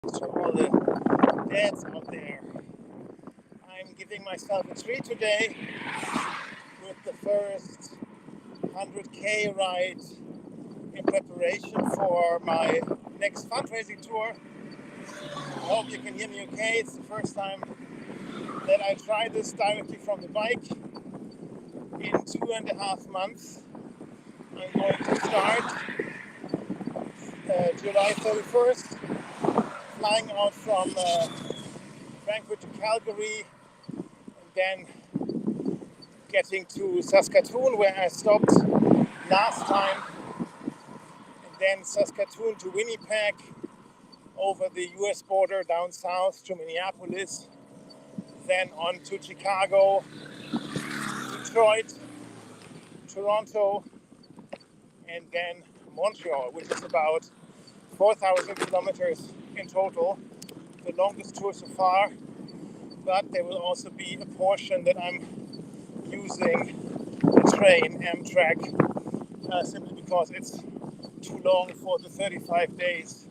To all the dads out there. I'm giving myself a treat today with the first 100K ride in preparation for my next fundraising tour. I hope you can hear me okay. It's the first time that I try this directly from the bike in 2.5 months. I'm going to start July 31st, flying out from Frankfurt to Calgary, and then getting to Saskatoon, where I stopped last time, and then Saskatoon to Winnipeg, over the US border down south to Minneapolis, then on to Chicago, Detroit, Toronto, and then Montreal, which is about 4,000 kilometers in total, the longest tour so far. But there will also be a portion that I'm using the train, Amtrak, simply because it's too long for the 35 days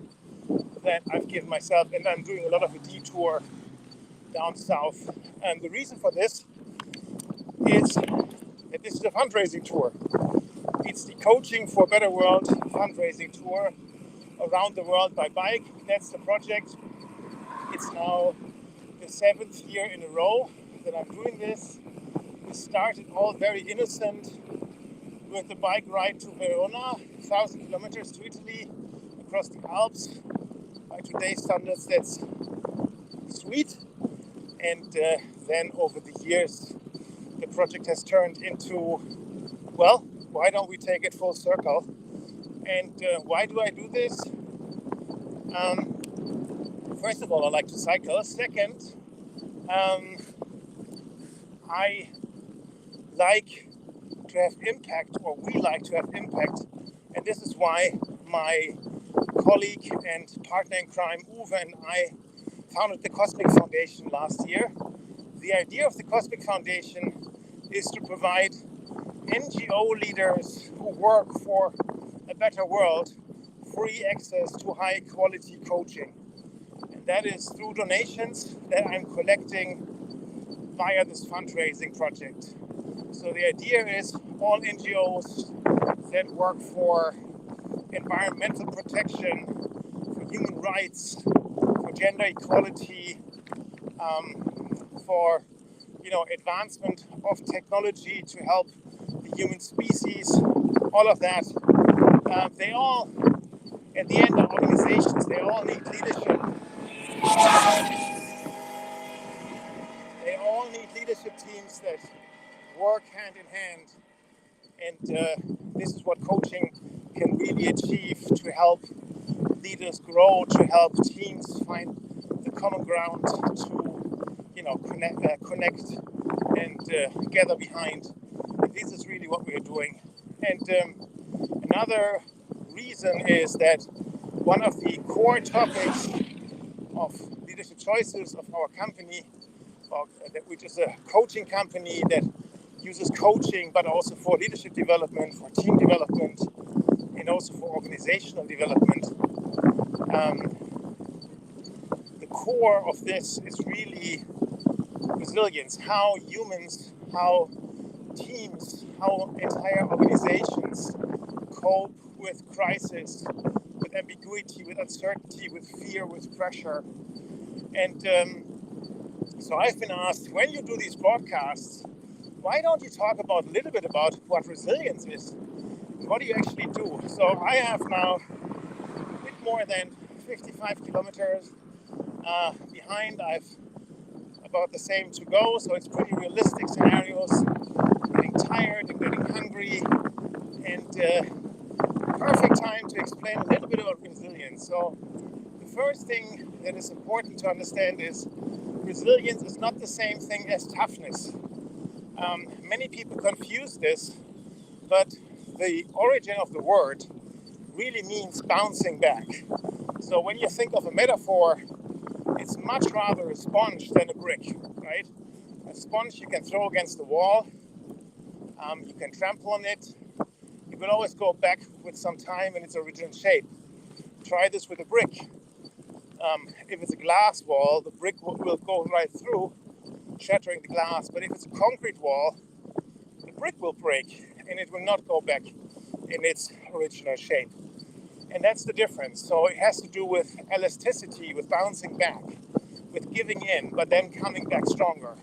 that I've given myself, and I'm doing a lot of a detour down south. And the reason for this is that this is a fundraising tour. It's the Coaching for a Better World fundraising tour around the world by bike. That's the project. It's now the 7th year in a row that I'm doing this. We started all very innocent with the bike ride to Verona, 1,000 kilometers to Italy, across the Alps. By today's standards, that's sweet. And then over the years, the project has turned into, well, why don't we take it full circle? And why do I do this? First of all, I like to cycle. Second, I like to have impact, or we like to have impact. And this is why my colleague and partner in crime, Uwe, and I founded the Cosmic Foundation last year. The idea of the Cosmic Foundation is to provide NGO leaders who work for a better world free access to high quality coaching. And that is through donations that I'm collecting via this fundraising project. So the idea is all NGOs that work for environmental protection, for human rights, for gender equality, for advancement of technology to help the human species, all of that. They all, at the end, are organizations. They all need leadership. They all need leadership teams that work hand in hand. And this is what coaching can really achieve, to help leaders grow, to help teams find the common ground, to connect and gather behind. And this is really what we are doing. And another reason is that one of the core topics of leadership choices of our company, which is a coaching company that uses coaching, but also for leadership development, for team development, and also for organizational development. The core of this is really resilience, how humans, how teams, how entire organizations cope with crisis, with ambiguity, with uncertainty, with fear, with pressure. And so I've been asked, when you do these broadcasts, why don't you talk about a little bit about what resilience is? What do you actually do? So I have now a bit more than 55 kilometers behind. I've about the same to go, so it's pretty realistic scenarios. I'm getting tired, I'm getting hungry, and perfect time to explain a little bit about resilience. So the first thing that is important to understand is resilience is not the same thing as toughness. Many people confuse this, but the origin of the word really means bouncing back. So when you think of a metaphor, it's much rather a sponge than a brick, right? A sponge you can throw against the wall, you can trample on it, it will always go back with some time in its original shape. Try this with a brick. If it's a glass wall, the brick will go right through, shattering the glass. But if it's a concrete wall, the brick will break and it will not go back in its original shape. And that's the difference. So it has to do with elasticity, with bouncing back, with giving in, but then coming back stronger.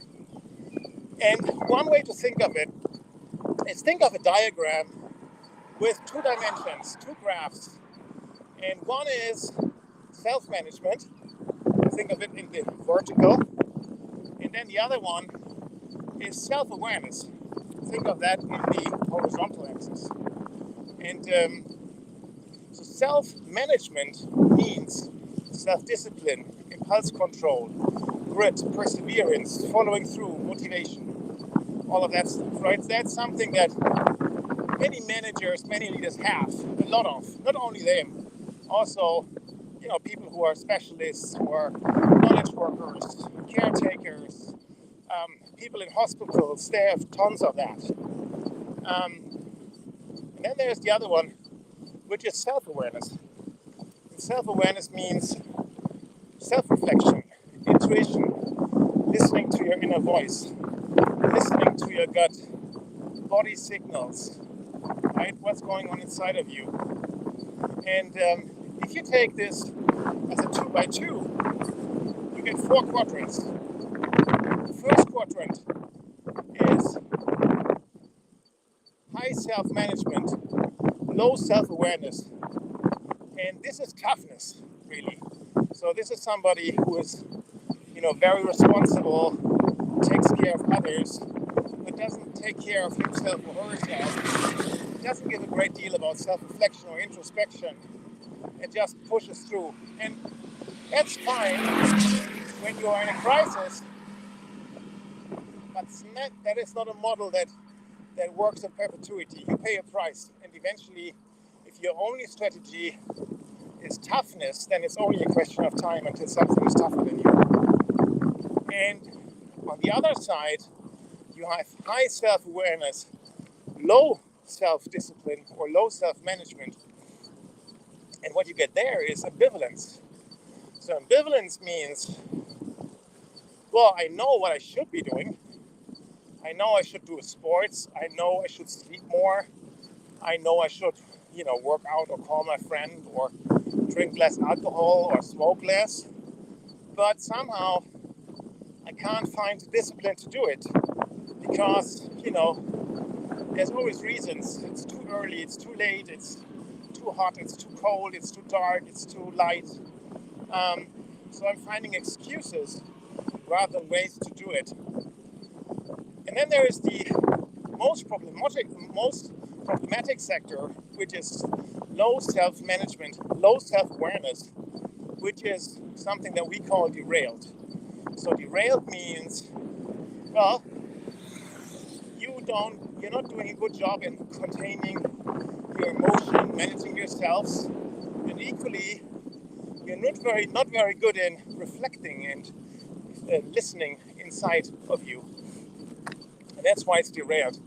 And one way to think of it is think of a diagram with two dimensions, two graphs. And one is self-management. Think of it in the vertical. And then the other one is self-awareness. Think of that in the horizontal axis. And so self-management means self-discipline, impulse control, grit, perseverance, following through, motivation, all of that stuff, right? That's something that many managers, many leaders have a lot of. Not only them, also, people who are specialists, who are knowledge workers, caretakers, people in hospitals, they have tons of that. And then there's the other one, which is self-awareness. And self-awareness means self-reflection, intuition, listening to your inner voice, listening to your gut, body signals, right? What's going on inside of you. And if you take this as a 2x2, you get 4 quadrants. The first quadrant is high self-management, low self-awareness. And this is toughness, really. So this is somebody who is, very responsible, takes care of others, but doesn't take care of himself or herself, doesn't give a great deal about self-reflection or introspection, and just pushes through. And that's fine when you are in a crisis, but that is not a model that works in perpetuity. You pay a price, and eventually, if your only strategy is toughness, then it's only a question of time until something is tougher than you. And on the other side, you have high self-awareness, low self-discipline, or low self-management. And what you get there is ambivalence. So ambivalence means, well, I know what I should be doing. I know I should do sports. I know I should sleep more. I know I should, work out or call my friend or drink less alcohol or smoke less. But somehow I can't find the discipline to do it because, there's always reasons. It's too early, it's too late, it's too hot, it's too cold, it's too dark, it's too light. So I'm finding excuses rather than ways to do it. And then there is the most problematic sector, which is low self-management, low self-awareness, which is something that we call derailed. So derailed means, well, you're not doing a good job in containing your emotion, managing yourselves, and equally, you're not very good in reflecting and listening inside of you. And that's why it's derailed.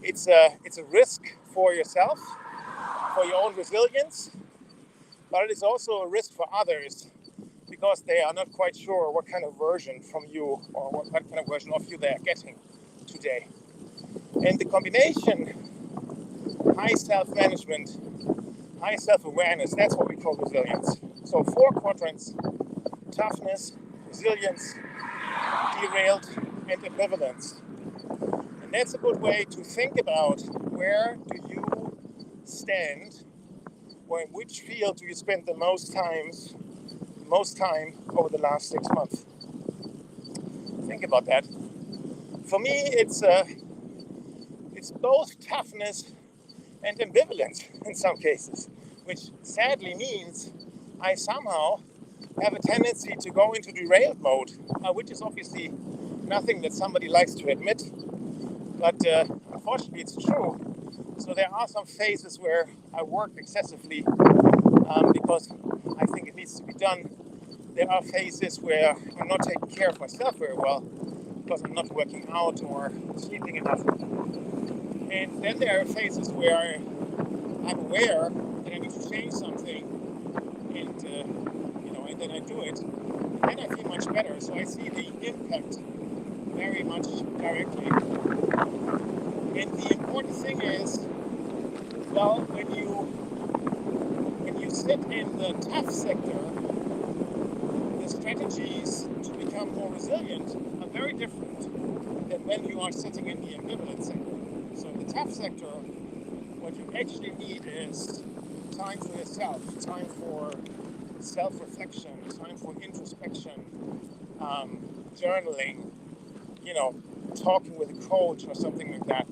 It's a risk for yourself, for your own resilience, but it is also a risk for others because they are not quite sure what kind of version from you or what kind of version of you they are getting today. And the combination, high self-management, high self-awareness, that's what we call resilience. So 4 quadrants: toughness, resilience, derailed, and ambivalence. And that's a good way to think about where do you stand, or in which field do you spend the most time over the last 6 months. Think about that. For me, it's both toughness and ambivalence in some cases, which sadly means I somehow have a tendency to go into derailed mode, which is obviously nothing that somebody likes to admit, but unfortunately it's true. So there are some phases where I work excessively because I think it needs to be done. There are phases where I'm not taking care of myself very well because I'm not working out or sleeping enough. And then there are phases where I'm aware that I need to change something, and and then I do it, and then I feel much better. So I see the impact very much directly. And the important thing is, well, when you sit in the tough sector, the strategies to become more resilient are very different than when you are sitting in the ambivalent sector. So in the tough sector, what you actually need is time for yourself, time for self-reflection, time for introspection, journaling, talking with a coach or something like that.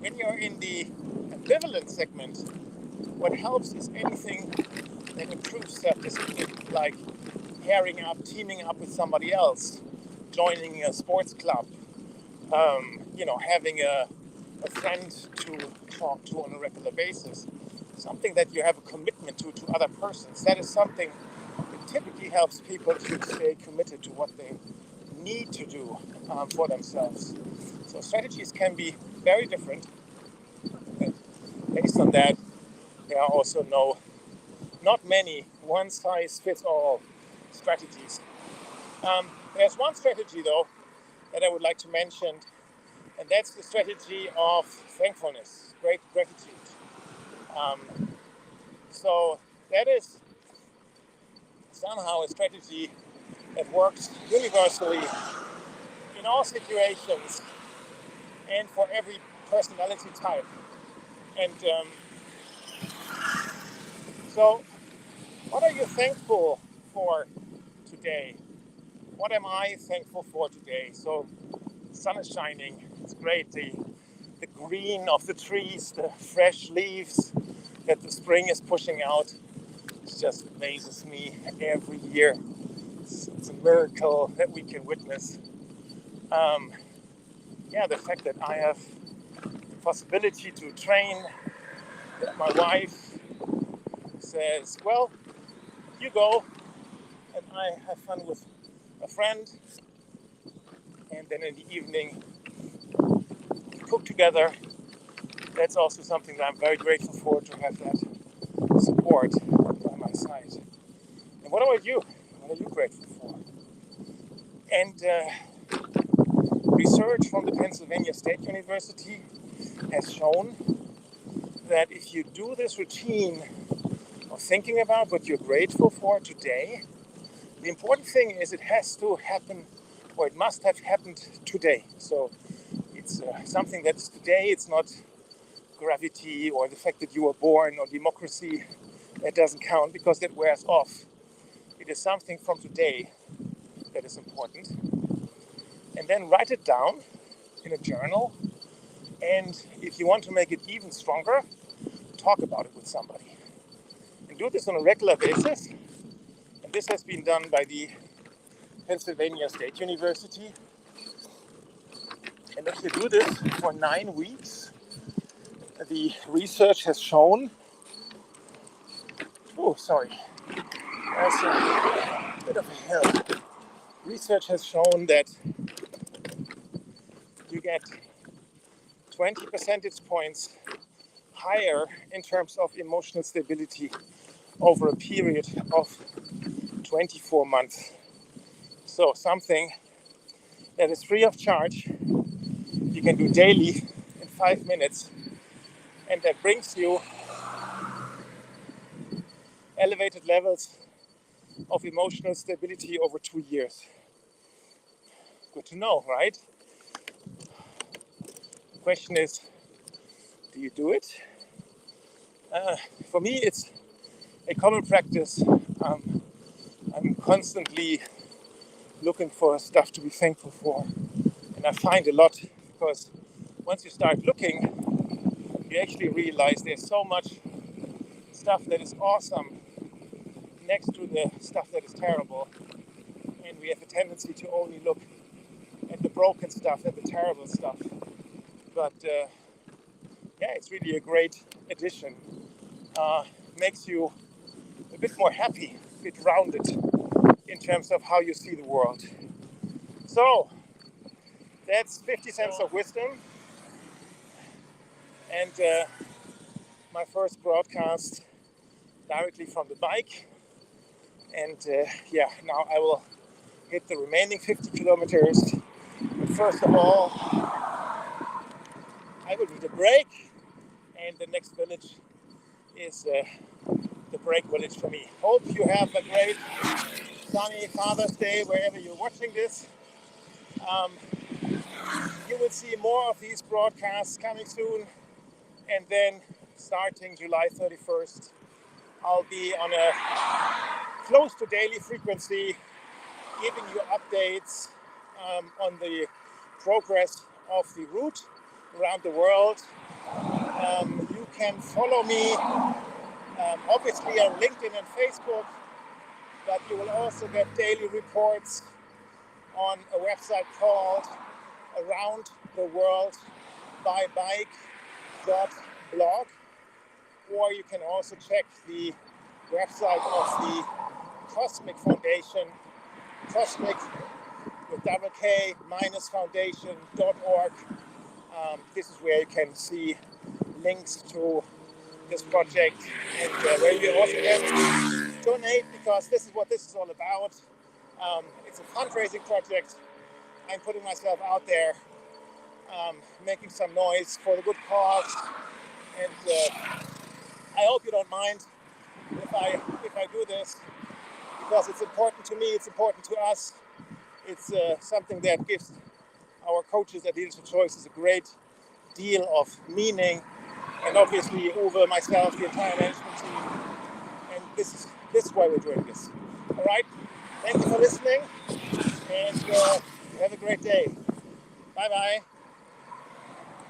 When you're in the ambivalent segment, what helps is anything that improves self-discipline, like pairing up, teaming up with somebody else, joining a sports club, having a friend to talk to on a regular basis, something that you have a commitment to other persons. That is something that typically helps people to stay committed to what they need to do for themselves. So strategies can be very different. And based on that, there are also not many one-size-fits-all strategies. There's one strategy, though, that I would like to mention, and that's the strategy of thankfulness, great gratitude. So that is somehow a strategy that works universally in all situations and for every personality type. And so what are you thankful for today? What am I thankful for today? So the sun is shining, it's great. The green of the trees, the fresh leaves that the spring is pushing out, it just amazes me every year. It's a miracle that we can witness. The fact that I have the possibility to train, that my wife says, well, you go, and I have fun with a friend, and then in the evening we cook together. That's also something that I'm very grateful for, to have that support by my side. And what about you? What are you grateful for? And research from the Pennsylvania State University has shown that if you do this routine of thinking about what you're grateful for today, the important thing is it has to happen, or it must have happened today. So it's something that's today. It's not gravity or the fact that you were born or democracy. That doesn't count because that wears off. It is something from today that is important. And then write it down in a journal. And if you want to make it even stronger, talk about it with somebody. And do this on a regular basis. And this has been done by the Pennsylvania State University. And if you do this for 9 weeks, the research has shown, that's a bit of a hill. Research has shown that you get 20 percentage points higher in terms of emotional stability over a period of 24 months. So something that is free of charge, you can do daily in 5 minutes, and that brings you elevated levels of emotional stability over 2 years. Good to know, right? The question is, do you do it? For me, it's a common practice. I'm constantly looking for stuff to be thankful for. And I find a lot, because once you start looking, you actually realize there's so much stuff that is awesome next to the stuff that is terrible. And we have a tendency to only look at the broken stuff and the terrible stuff. But it's really a great addition. Makes you a bit more happy, a bit rounded in terms of how you see the world. So that's 50 cents of wisdom. And my first broadcast directly from the bike. And now I will hit the remaining 50 kilometers. But first of all, I will need a break, and the next village is the break village for me. Hope you have a great sunny Father's Day wherever you're watching this. You will see more of these broadcasts coming soon, and then starting July 31st, I'll be on a close to daily frequency, giving you updates on the progress of the route around the world. You can follow me obviously on LinkedIn and Facebook, but you will also get daily reports on a website called Around the World by Bike.blog, or you can also check the website of the Cosmic Foundation, Cosmic with double K minus foundation.org. This is where you can see links to this project, and where you also can donate, because this is what this is all about. It's a fundraising project. I'm putting myself out there, making some noise for the good cause, and I hope you don't mind if I do this, because it's important to me, it's important to us. It's something that gives our coaches at Leadership Choices a great deal of meaning, and obviously Uwe, myself, the entire management team. And this is why we're doing this. All right. Thank you for listening, and have a great day. Bye bye.